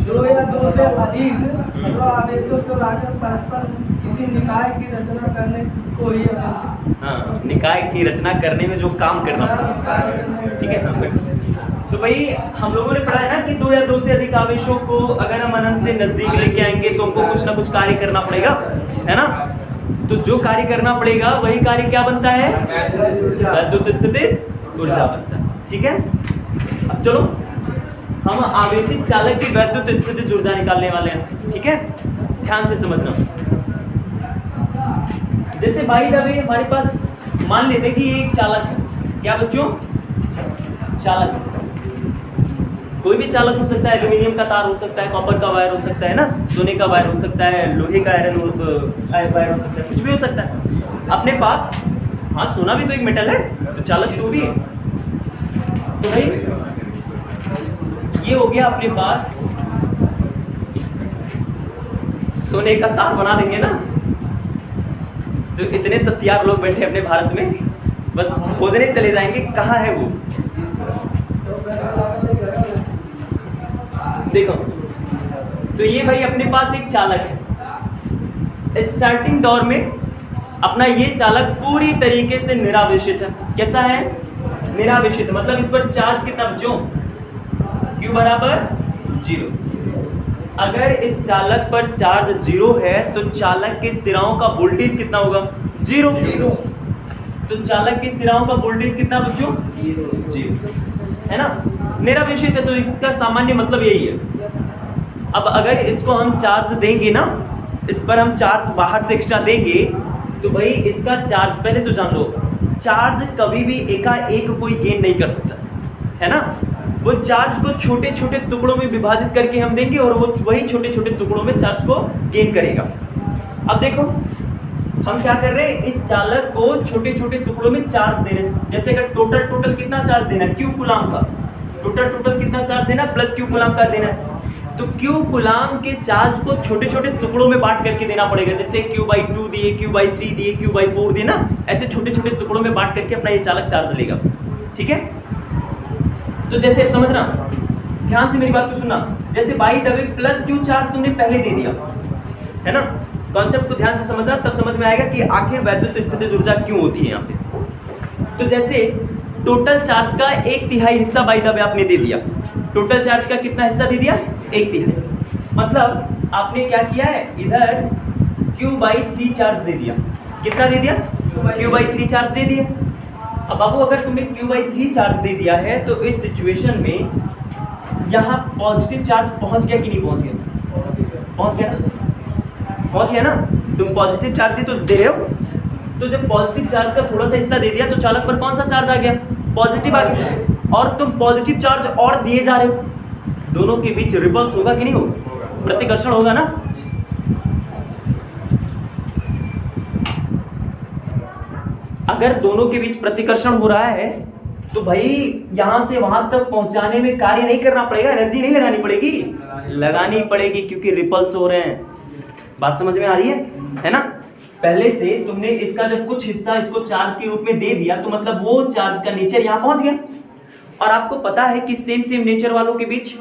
दो या दो से अधिक दो आवेशों को लाकर परस्पर किसी निकाय की रचना करने को ही हाँ, निकाय की रचना करने में जो काम करना पड़ता है, ठीक है। हाँ, तो भाई हम लोगों ने पढ़ा है ना कि दो या दो से अधिक आवेशों को अगर हम अनंत से नजदीक लेके आएंगे तो हमको कुछ ना कुछ कार्य करना पड़ेगा, है ना। तो जो कार्य करना पड़ेगा वही कार्य क्या बनता है, वैद्युत स्थितिज ऊर्जा बनता है, ठीक है। अब चलो हम आवेशित चालक की वैद्युत स्थितिज ऊर्जा निकालने वाले हैं, ठीक है। ध्यान से समझना। जैसे भाई दबे हमारे पास मान लेते कि एक चालक है, क्या बच्चों, चालक है। कोई भी चालक हो सकता है, एल्यूमिनियम का तार हो सकता है, कॉपर का वायर हो सकता है ना, सोने का वायर हो सकता है, लोहे का आयरन वायर हो सकता है, कुछ भी हो सकता है अपने पास। हाँ, सोना भी तो एक मेटल है, तो चालक तो भी है। तो भाई ये हो गया अपने पास, सोने का तार बना देंगे ना। तो इतने सत्यार लोग बैठे अपने भारत में, बस खोजने चले जाएंगे कहाँ है वो। देखो तो ये भाई अपने पास एक चालक है। स्टार्टिंग दौर में अपना ये चालक पूरी तरीके से निरावेशित है। कैसा है, निरावेशित, मतलब इस पर चार्ज कितना बच्चों, Q बराबर 0। अगर इस चालक पर चार्ज 0 है तो चालक के सिराओं का वोल्टेज कितना होगा, 0। तो चालक के सिराओं का वोल्टेज कितना बच्चों, 0, है ना। निरावेशित है तो इसका सामान्य मतलब यही है। अब अगर इसको हम चार्ज देंगे ना, इस पर हम चार्ज बाहर से एक्स्ट्रा देंगे तो भाई इसका चार्ज, पहले तो जान लो, चार्ज कभी भी एकाएक कोई गेन नहीं कर सकता, है ना। वो चार्ज को छोटे छोटे टुकड़ों में विभाजित करके हम देंगे और वो वही छोटे छोटे टुकड़ों में चार्ज को गेन करेगा। अब देखो हम क्या कर रहे हैं, इस चालक को छोटे छोटे टुकड़ों में चार्ज दे रहे हैं। जैसे अगर टोटल कितना चार्ज देना है, Q कूलाम का, टोटल कितना चार्ज देना है, प्लस Q कूलाम का देना है। तो Q कूलाम के चार्ज को छोटे छोटे टुकड़ों में बांट करके देना पड़ेगा। जैसे Q/2 दिए, Q/3 दिए, Q/4 दिए ना, ऐसे छोटे छोटे टुकड़ों में बांट करके अपना ये चालक चार्ज लेगा, ठीक है। तो जैसे आप समझना, ध्यान से मेरी बात को सुनना। जैसे बाई दबे प्लस Q चार्ज तुमने पहले दे दिया, है ना। कॉन्सेप्ट को ध्यान से समझना, तब समझ में आएगा कि आखिर वैद्युत स्थितिज ऊर्जा क्यों होती है यहाँ पे। तो जैसे टोटल चार्ज का 1/3 हिस्सा बाई दबे आपने दे दिया। टोटल चार्ज का कितना हिस्सा दे दिया, 1/3। मतलब आपने क्या किया है, इधर Q/3 चार्ज दे दिया। कितना दे दिया, Q/3 चार्ज दे दिया। अब बाबू अगर तुमने Q/3 चार्ज दे दिया है तो इस सिचुएशन में यहाँ पॉजिटिव चार्ज पहुँच गया कि नहीं पहुँच गया, पहुँच गया ना, पहुँच गया ना। तुम पॉजिटिव चार्ज ही तो दे रहे हो, तो जब पॉजिटिव चार्ज का थोड़ा सा हिस्सा दे दिया तो चालक पर कौन सा चार्ज आ गया, पॉजिटिव आ गया। और तुम पॉजिटिव चार्ज और दिए जा रहे हो, दोनों के बीच रिपल्स होगा कि नहीं होगा, प्रतिकर्षण होगा ना। अगर दोनों के बीच प्रतिकर्षण हो रहा है तो भाई यहां से वहां तक पहुंचाने में कार्य नहीं करना पड़ेगा, एनर्जी नहीं लगानी पड़ेगी, लगानी पड़ेगी क्योंकि रिपल्स हो रहे हैं। बात समझ में आ रही है ना। पहले से तुमने इसका जब कुछ हिस्सा इसको चार्ज के रूप में दे दिया तो मतलब वो चार्ज का नेचर यहां पहुंच गया। और आपको पता है कि सेम नेचर वालों के बीच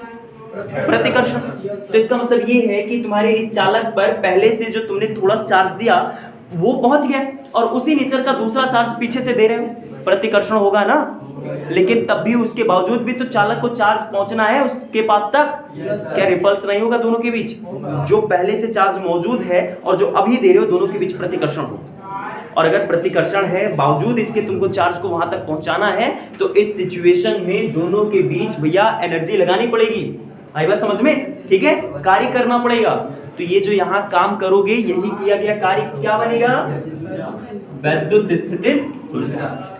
प्रतिकर्षण, तो इसका मतलब ये है कि तुम्हारे इस चालक पर पहले से जो तुमने थोड़ा चार्ज दिया वो पहुंच गया और उसी नेचर का दूसरा चार्ज पीछे से दे रहे हो, प्रतिकर्षण होगा ना। लेकिन तब भी उसके बावजूद भी तो चालक को चार्ज पहुंचना है उसके पास तक, क्या रिपल्स नहीं होगा दोनों के बीच। जो पहले से चार्ज मौजूद है और जो अभी दे रहे हो दोनों के बीच प्रतिकर्षण हो, और अगर प्रतिकर्षण है बावजूद इसके तुमको चार्ज को वहां तक पहुंचाना है तो इस सिचुएशन में दोनों के बीच भैया एनर्जी लगानी पड़ेगी। आई बात समझ में? ठीक है, कार्य करना पड़ेगा। तो ये जो यहाँ काम करोगे यही किया गया कार्य क्या बनेगा? वैद्युत स्थितिज ऊर्जा।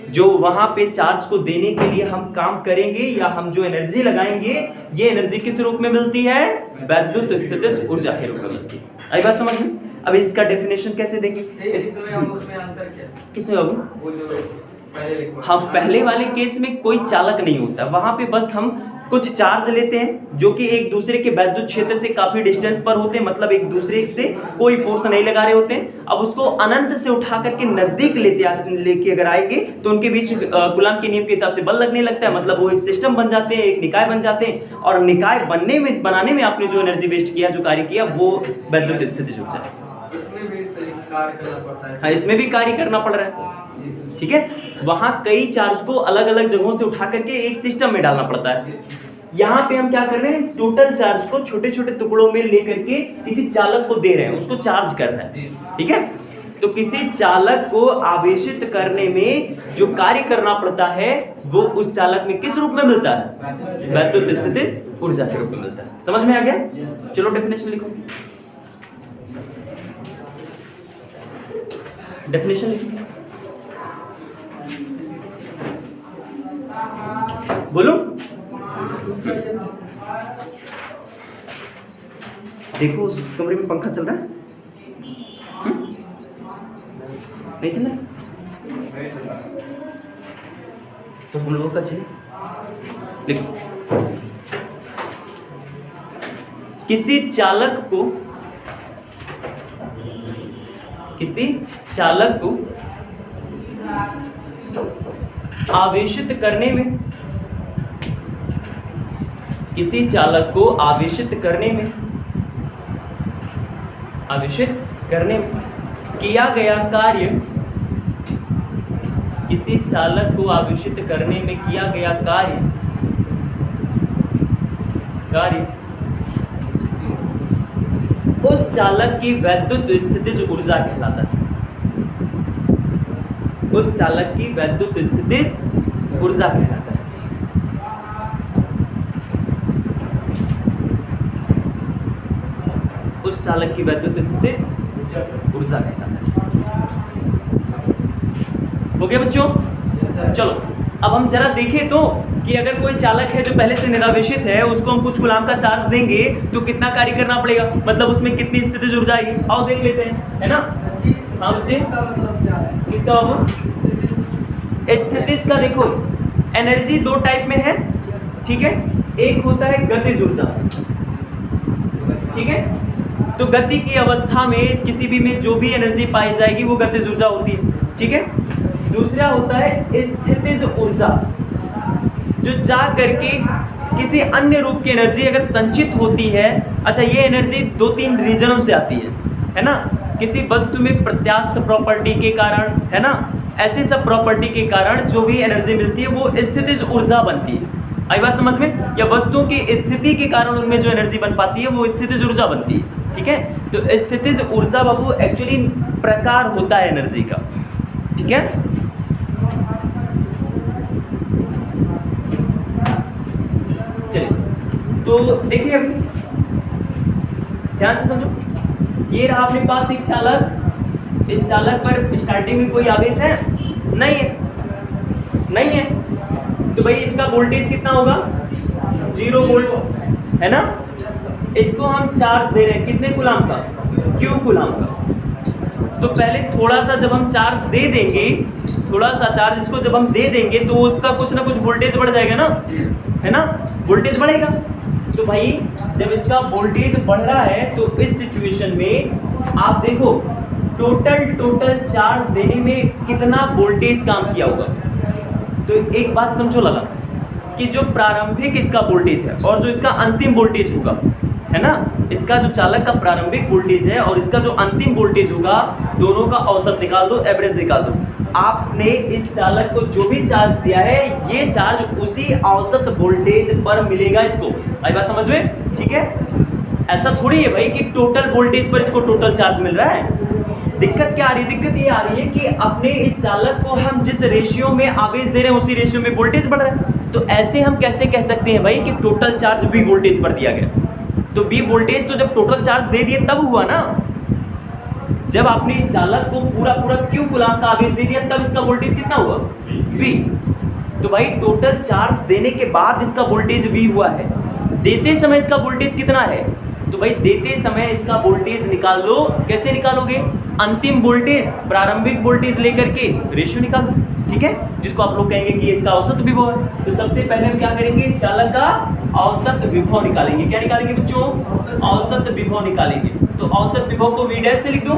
जो वहां पे चार्ज को देने के लिए हम काम करेंगे या हम जो एनर्जी लगाएंगे ये एनर्जी किस रूप में मिलती है? वैद्युत स्थितिज ऊर्जा के रूप में मिलती है। आई बात समझ में? अब इसका डेफिनेशन कैसे देंगे? इसमें हम उसमें अंतर क्या? किसमें बाबू? वो जो पहले लिखा हम पहले वाले केस में कोई चालक नहीं होता, वहां पे बस हम कुछ चार्ज लेते हैं जो कि एक दूसरे के वैद्युत क्षेत्र से काफी डिस्टेंस पर होते हैं, मतलब एक दूसरे से कोई फोर्स नहीं लगा रहे होते हैं। अब उसको अनंत से उठा करके नजदीक लेके अगर आएंगे तो उनके बीच कूलॉम के नियम के हिसाब से बल लगने लगता है, मतलब वो एक सिस्टम बन जाते हैं, एक निकाय बन जाते हैं। और निकाय बनाने में आपने जो एनर्जी वेस्ट किया, जो कार्य किया, वो वैद्युत स्थितिज ऊर्जा है। इसमें भी कार्य करना पड़ता है। हाँ, इसमें भी कार्य करना पड़ रहा है। ठीक है, वहां कई चार्ज को अलग अलग जगहों से उठा करके एक सिस्टम में डालना पड़ता है। यहाँ पे हम क्या कर रहे हैं? टोटल चार्ज को छोटे छोटे टुकड़ों में लेकर के किसी चालक को दे रहे हैं, उसको चार्ज कर रहे हैं। ठीक है, तो किसी चालक को आवेशित करने में जो कार्य करना पड़ता है वो उस चालक में किस रूप में मिलता है? वैद्युत स्थितिज ऊर्जा के रूप में मिलता है। समझ में आ गया? चलो डेफिनेशन लिखो। डेफिनेशन लिखो, बोलो। देखो उस कमरे में पंखा चल रहा है? नहीं चल रहा? तो हम लोगों का चले। देखो, किसी चालक को आवेशित करने में, किसी चालक को आवेशित करने में किया गया कार्य, किसी चालक को आवेशित करने में किया गया कार्य उस चालक की वैद्युत स्थितिज ऊर्जा कहलाता है। उस चालक की वैद्युत स्थितिज ऊर्जा कहलाता है। उस चालक की वैद्युत स्थितिज ऊर्जा कहलाता है। हो गया बच्चों? चलो अब हम जरा देखें तो कि अगर कोई चालक है जो पहले से निरावेशित है, उसको हम कुछ कूलॉम का चार्ज देंगे तो कितना कार्य करना पड़ेगा, मतलब उसमें कितनी स्थितिज ऊर्जा आएगी। आओ देख लेते हैं, है ना? हाँ बच्चे, किसका बाबू? स्थितिज का देखो, एनर्जी दो टाइप में है। ठीक है, एक होता है गतिज ऊर्जा। ठीक है, तो गति की अवस्था में किसी भी में जो भी एनर्जी पाई जाएगी वो गतिज ऊर्जा होती है। ठीक है, दूसरा होता है स्थितिज ऊर्जा, जो जा करके किसी अन्य रूप की एनर्जी अगर संचित होती है। अच्छा, ये एनर्जी दो तीन रीजनों से आती है ना? किसी वस्तु में प्रत्यास्थ प्रॉपर्टी के कारण, है ना, ऐसे सब प्रॉपर्टी के कारण जो भी एनर्जी मिलती है वो स्थितिज ऊर्जा बनती है। आई बात समझ में? या वस्तुओं की स्थिति के कारण उनमें जो एनर्जी बन पाती है वो स्थितिज ऊर्जा बनती है। ठीक है, तो स्थितिज ऊर्जा बाबू एक्चुअली प्रकार होता है एनर्जी का। ठीक है, चलिए तो देखिए, अभी ध्यान से समझो। ये रहा अपने पास एक चालक। इस चालक पर स्टार्टिंग में कोई आवेश है? नहीं है, नहीं है। तो भाई इसका वोल्टेज कितना होगा? 0 वोल्ट, है ना? इसको हम चार्ज दे रहे हैं कितने कूलॉम का? Q कूलॉम का। तो पहले थोड़ा सा जब हम चार्ज दे देंगे, थोड़ा सा चार्ज इसको जब हम दे देंगे तो उसका कुछ ना कुछ वोल्टेज बढ़ जाएगा ना, है ना? वोल्टेज बढ़ेगा। तो भाई जब इसका वोल्टेज बढ़ रहा है तो इस सिचुएशन में आप देखो टोटल चार्ज देने में कितना वोल्टेज काम किया होगा। तो एक बात समझो लगा कि जो प्रारंभिक इसका वोल्टेज है और जो इसका अंतिम वोल्टेज होगा, है ना, इसका जो चालक का प्रारंभिक वोल्टेज है और इसका जो अंतिम वोल्टेज होगा, दोनों का औसत निकाल दो, एवरेज निकाल दो। आपने इस चालक को जो भी चार्ज दिया है ये चार्ज उसी औसत वोल्टेज पर मिलेगा इसको। आई बात समझ में? ठीक है, ऐसा थोड़ी है भाई कि टोटल वोल्टेज पर इसको टोटल चार्ज मिल रहा है। दिक्कत क्या आ रही है? दिक्कत ये आ रही है कि अपने इस चालक को हम जिस रेशियो में आवेश दे रहे हैं उसी रेशियो में वोल्टेज बढ़ रहा है। तो ऐसे हम कैसे कह सकते हैं भाई कि टोटल चार्ज V वोल्टेज पर दिया गया? तो V वोल्टेज तो जब टोटल चार्ज दे दिए तब हुआ ना, जब आपने इस चालक को पूरा Q कूलाम का आवेश दे दिया तब इसका वोल्टेज कितना हुआ? V। तो भाई टोटल चार्ज देने के बाद इसका वोल्टेज V हुआ है, देते समय इसका वोल्टेज कितना है? तो भाई देते समय इसका वोल्टेज निकाल लो। कैसे निकालोगे? अंतिम वोल्टेज प्रारंभिक वोल्टेज लेकर के रेशियो निकाल दो, ठीक है, जिसको आप लोग कहेंगे कि इसका औसत विभव है। तो सबसे पहले हम क्या करेंगे? इस चालक का औसत विभव निकालेंगे। क्या निकालेंगे बच्चों? औसत विभव निकालेंगे। तो औसत विभव को V डैश से लिख दूं,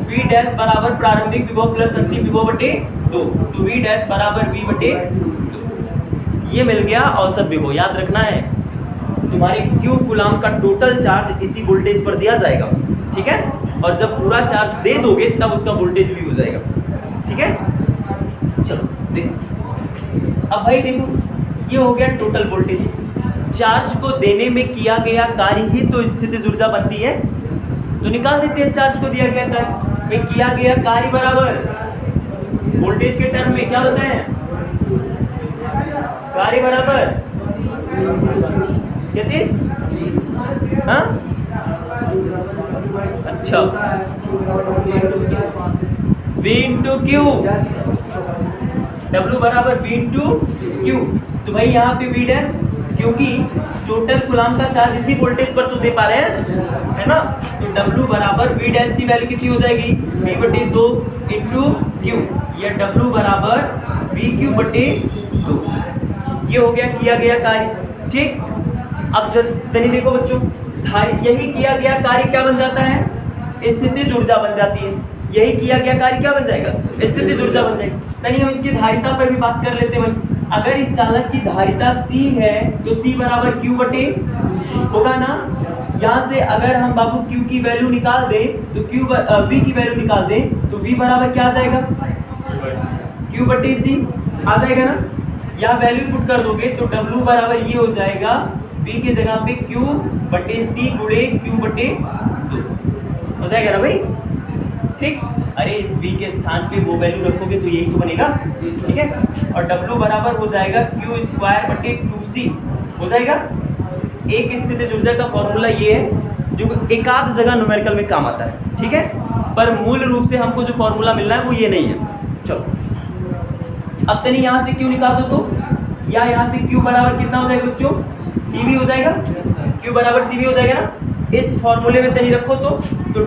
V डैश बराबर प्रारंभिक विभव प्लस अंतिम विभव बटे 2। तो V डैश बराबर V बटे 2। ये मिल गया औसत विभव। याद रखना है तुम्हारे Q कूलाम का टोटल चार्ज इसी वोल्टेज पर दिया जाएगा, ठीक है, और जब पूरा चार्ज दे दोगे तब उसका वोल्टेज भी हो जाएगा, ठीक है। चलो देखो, अब भाई देखो ये हो गया टोटल वोल्टेज। चार्ज को देने में किया गया कार्य ही तो स्थितिज ऊर्जा बनती है। तो निकाल देते हैं चार्ज को दिया गया कार्य। किया गया कार्य बराबर वोल्टेज के टर्म में क्या बताएं? कार्य बराबर क्या चीज? हाँ अच्छा, V इंटू क्यू, W बराबर V इंटू क्यू। तो भाई यहाँ पे V डैश, क्योंकि टोटल कूलाम का चार्ज इसी वोल्टेज पर तो दे पा रहे हैं, है ना। तो W बराबर V डैश की वैल्यू कितनी हो जाएगी? V बटे 2 इंटू क्यू, या W बराबर V क्यू बटे 2। ये हो गया किया गया कार्य, ठीक। अब जब तनी देखो बच्चों, यही किया गया कार्य क्या बन जाता है? स्थितिज ऊर्जा बन जाती है। यही किया गया कार्य क्या बन जाएगा? स्थितिज ऊर्जा बन जाएगी। तनी हम इसकी धारिता पर भी बात कर लेते हैं भाई। अगर इस चालक की धारिता C है तो C बराबर Q बटे होगा ना। यहाँ से अगर हम बाबू Q की वैल्यू निकाल दें तो V की वैल्यू निकाल दें तो V बराबर क्या आ जाएगा? Q बटे C आ जाएगा ना। यहाँ वैल्यू पुट कर दोगे तो W बराबर ये हो जाएगा V की जगह पे Q बटे C गुणे Q बटे 2 हो जाएगा ना भाई, ठीक। अरे इस V के स्थान पे वो वैल्यू रखोगे तो यही तो बनेगा, ठीक है। और W बराबर हो जाएगा Q स्क्वायर बटे 2C हो जाएगा। एक स्थितिज ऊर्जा का फॉर्मूला ये है जो एक आध जगह न्यूमेरिकल में काम आता है, ठीक है, पर मूल रूप से हमको जो फॉर्मूला मिलना है वो ये नहीं है। चलो अब तनी यहाँ से Q निकाल दो तो, या यहाँ से Q बराबर कितना हो जाएगा बच्चों? CV हो जाएगा। Q बराबर CV हो जाएगा ना। इस फॉर्मूले में तनी रखो तो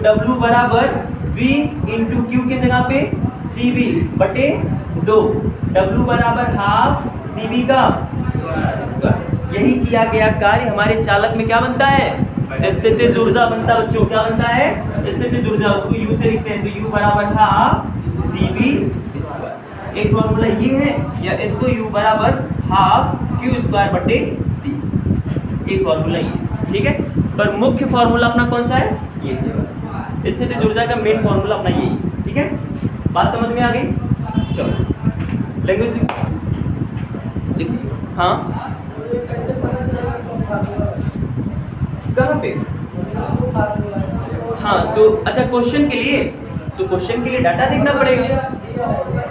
W बराबर V इंटू क्यू की जगह पे CV बटे 2, W बराबर हाफ CV का स्क्वायर। यही किया गया कार्य हमारे चालक में क्या बनता है? स्थितिज ऊर्जा बनता है बच्चों। क्या बनता है? स्थितिज ऊर्जा। उसको U से लिखते हैं तो U बराबर हाफ CV स्क्वायर। एक फॉर्मूला ये है, या इसको U बराबर हाफ Q स्क्वायर बटे C। एक फॉर्मूला ये, ठीक है। पर मुख्य फॉर्मूला अपना कौन सा है? ये स्थितिज ऊर्जा का मेन फॉर्मूला अपना यही, ठीक है। बात समझ में आ गई? चलो लैंग्वेज लिख। हाँ कहाँ पे? हाँ तो अच्छा, क्वेश्चन के लिए तो क्वेश्चन के लिए डाटा देखना पड़ेगा।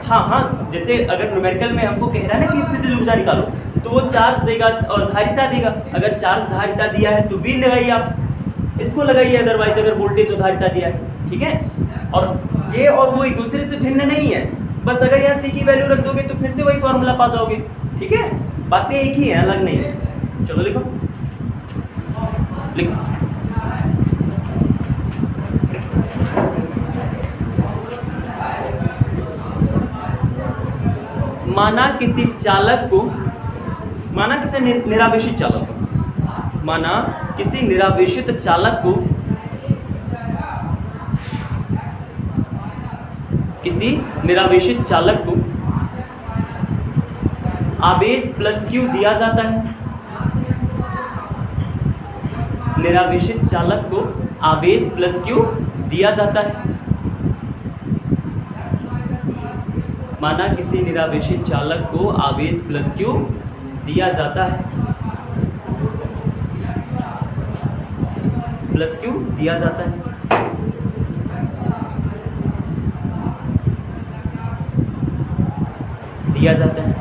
हाँ, जैसे अगर न्यूमेरिकल में हमको कह रहा है ना कि स्थितिज ऊर्जा निकालो, तो वो चार्ज देगा और धारिता देगा। अगर चार्ज धारिता दिया है तो V लगाइए, आप इसको लगाइए, अदरवाइज अगर वोल्टेज और धारिता दिया है, ठीक है। और ये और वो एक दूसरे से भिन्न नहीं है। बस अगर यहाँ C की वैल्यू रख दोगे तो फिर से वही फॉर्मूला पा जाओगे, ठीक है। बातें एक ही है, अलग नहीं है। चलो लिखो लिखो। माना किसी चालक को, माना किसी निरावेशित चालक को, माना किसी निरावेशित चालक को किसी निरावेशित चालक को आवेश प्लस Q दिया जाता है। निरावेशित चालक को आवेश प्लस Q दिया जाता है। माना किसी निरावेशित चालक को आवेश प्लस Q दिया जाता है, प्लस Q दिया जाता है। किया जाता है।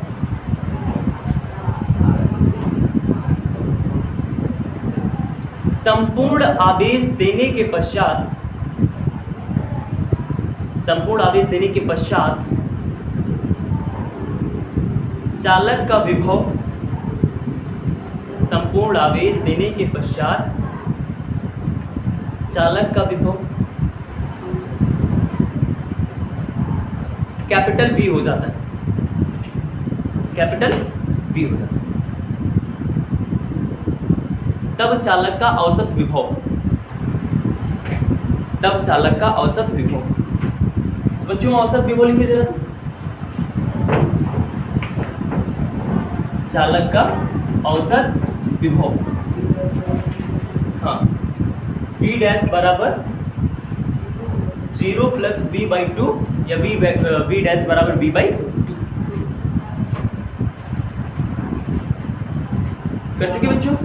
संपूर्ण आवेश देने के पश्चात चालक का विभव, संपूर्ण आवेश देने के पश्चात चालक का विभव कैपिटल V हो जाता है, कैपिटल V हो जाता है। तब चालक का औसत विभव, बच्चों औसत विभव लिखिए जरा। चालक का औसत विभव, हाँ, V डैश बराबर 0 प्लस V/2 या V डैश बराबर V/2 कर चुके बच्चों?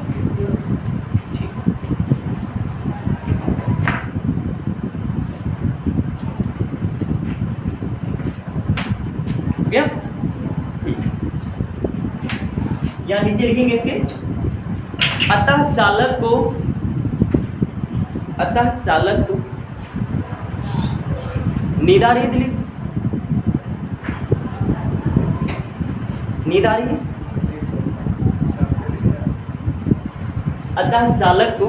यहाँ नीचे लिखेंगे इसके, अतः चालक को निर्धारित अतः चालक को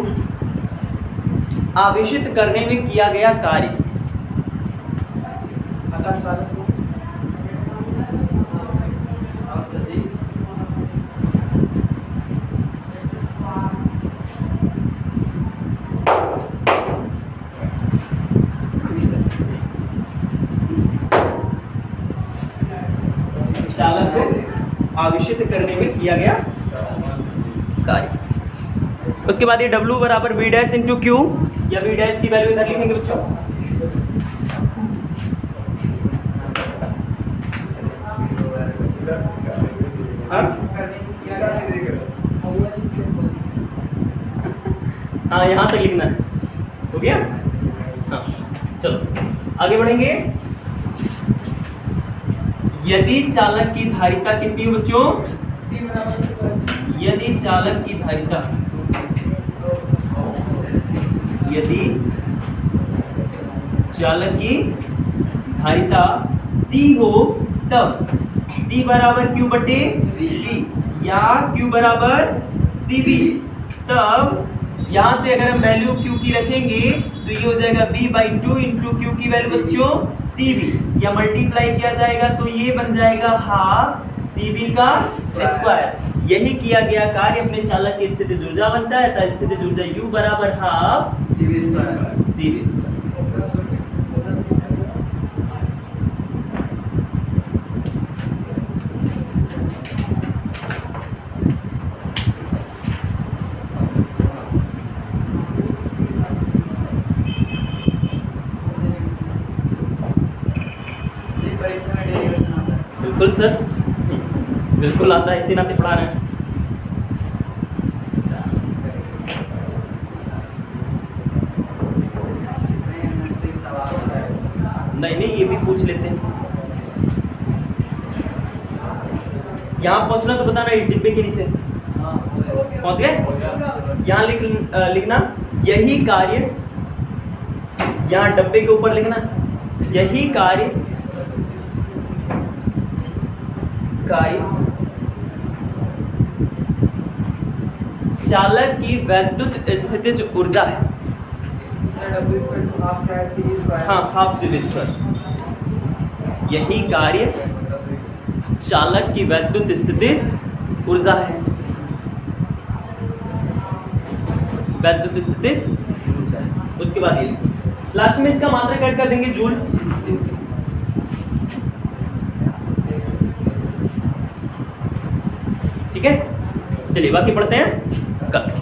आवेशित करने में किया गया कार्य, अतः चालक को आवेशित करने में किया गया कार्य। उसके बाद ये W बराबर V डैश इंटू Q, या V डैश की वैल्यू इधर लिखेंगे बच्चों। हाँ यहाँ तक लिखना है, हो गया? हाँ चलो आगे बढ़ेंगे। यदि चालक की धारिता कितनी हो बच्चों? यदि चालक की धारिता C हो, तब C बराबर Q बटे V या Q बराबर CV, तब यहाँ से अगर हम वैल्यू Q की रखेंगे तो ये हो जाएगा V/2 इंटू Q की वैल्यू बच्चों CV, या मल्टीप्लाई किया जाएगा तो ये बन जाएगा हाफ CV का स्क्वायर। यही किया गया कार्य अपने चालक की स्थितिज ऊर्जा बनता है, तो स्थितिज ऊर्जा U बराबर हाफ CV स्क्वायर। बिल्कुल सर, बिल्कुल आता है, इसी नाते पढ़ा रहे हैं। नहीं ये भी पूछ लेते हैं। यहाँ पहुंचना तो बताना, डिब्बे के नीचे पहुंच गए। यहाँ लिखना यही कार्य, यहाँ डब्बे के ऊपर लिखना यही कार्य चालक की वैद्युत स्थितिज ऊर्जा है। हाँ हाफ CV स्क्वायर। यही कार्य चालक की वैद्युत स्थितिज ऊर्जा है, वैद्युत स्थितिज ऊर्जा है। उसके बाद ये लास्ट में इसका मात्रक ऐड कर देंगे जूल। ठीक है, चलिए बाकी पढ़ते हैं कल।